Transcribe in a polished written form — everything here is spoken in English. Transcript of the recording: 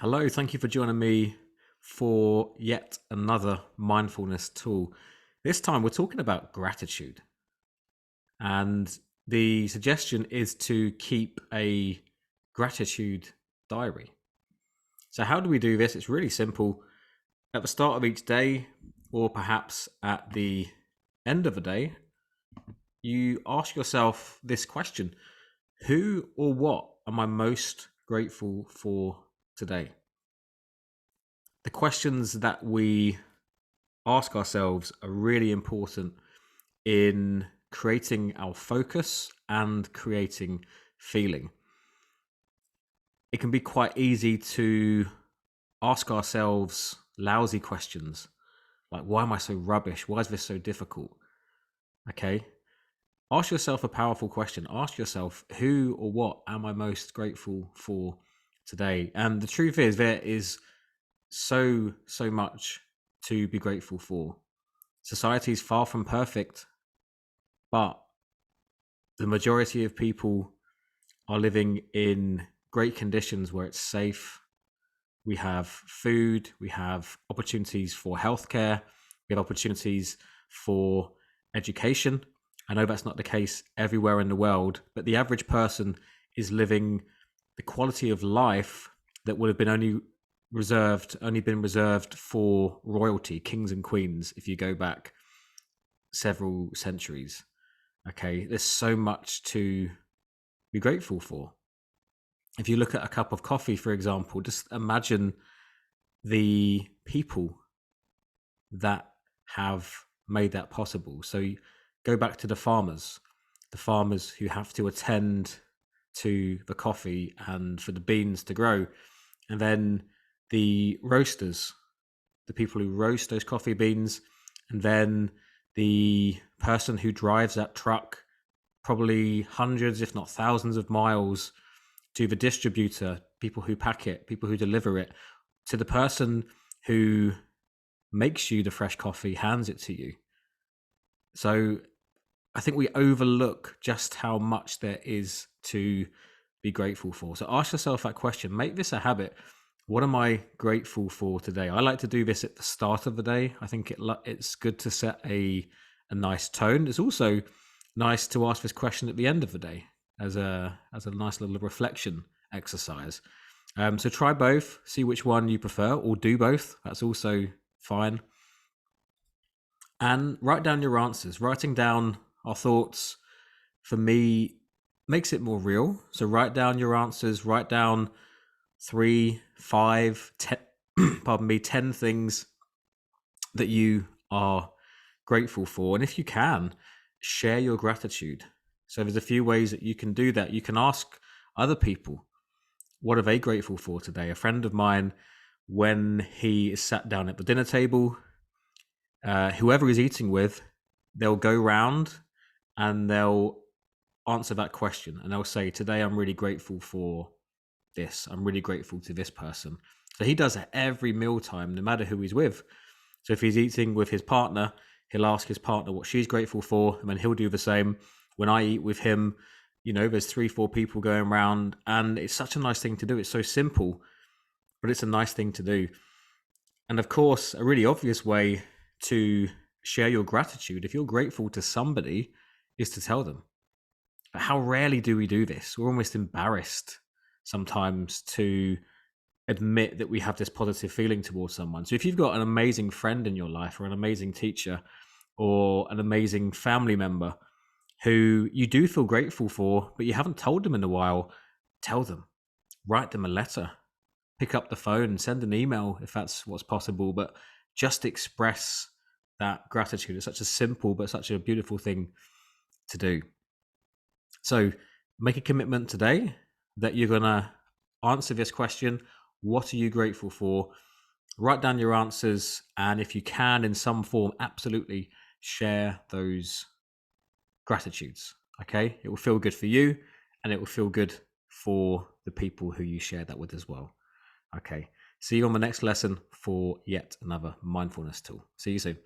Hello, thank you for joining me for yet another mindfulness tool. This time we're talking about gratitude. And the suggestion is to keep a gratitude diary. So, how do we do this? It's really simple. At the start of each day, or perhaps at the end of the day, you ask yourself this question: who or what am I most grateful for today? The questions that we ask ourselves are really important in creating our focus and creating feeling. It can be quite easy to ask ourselves lousy questions like, why am I so rubbish? Why is this so difficult? Okay. Ask yourself a powerful question. Ask yourself, who or what am I most grateful for today? And the truth is, there is so much to be grateful for. Society is far from perfect, but the majority of people are living in great conditions where it's safe. We have food, we have opportunities for healthcare, we have opportunities for education. I know that's not the case everywhere in the world, but the average person is living the quality of life that would have been only been reserved for royalty, kings and queens, if you go back several centuries. Okay, there's so much to be grateful for. If you look at a cup of coffee, for example, just imagine the people that have made that possible. So you go back to the farmers who have to attend to the coffee and for the beans to grow. And then the roasters, the people who roast those coffee beans, and then the person who drives that truck probably hundreds, if not thousands of miles to the distributor, people who pack it, people who deliver it, to the person who makes you the fresh coffee, hands it to you. So I think we overlook just how much there is to be grateful for. So ask yourself that question. Make this a habit. What am I grateful for today? I like to do this at the start of the day. I think it's good to set a nice tone. It's also nice to ask this question at the end of the day as a nice little reflection exercise. So try both, see which one you prefer, or do both. That's also fine. And write down your answers. Writing down our thoughts, for me, makes it more real. So write down your answers. Write down 3, 5, 10, 10 things that you are grateful for. And if you can, share your gratitude. So there's a few ways that you can do that. You can ask other people, what are they grateful for today? A friend of mine, when he is sat down at the dinner table, whoever he's eating with, they'll go round and they'll answer that question. And they'll say, today I'm really grateful for this. I'm really grateful to this person. So he does it every mealtime, no matter who he's with. So if he's eating with his partner, he'll ask his partner what she's grateful for, and then he'll do the same. When I eat with him, there's 3, 4 people going around, and it's such a nice thing to do. It's so simple, but it's a nice thing to do. And of course, a really obvious way to share your gratitude, if you're grateful to somebody, is to tell them. But how rarely do we do this? We're almost embarrassed sometimes to admit that we have this positive feeling towards someone. So if you've got an amazing friend in your life, or an amazing teacher, or an amazing family member who you do feel grateful for, but you haven't told them in a while, tell them. Write them a letter. Pick up the phone and send an email if that's what's possible, but just express that gratitude. It's such a simple but such a beautiful thing to do. So make a commitment today that you're going to answer this question. What are you grateful for? Write down your answers, and if you can, in some form, absolutely share those gratitudes. Okay, it will feel good for you, and it will feel good for the people who you share that with as well. Okay, see you on the next lesson for yet another mindfulness tool. See you soon.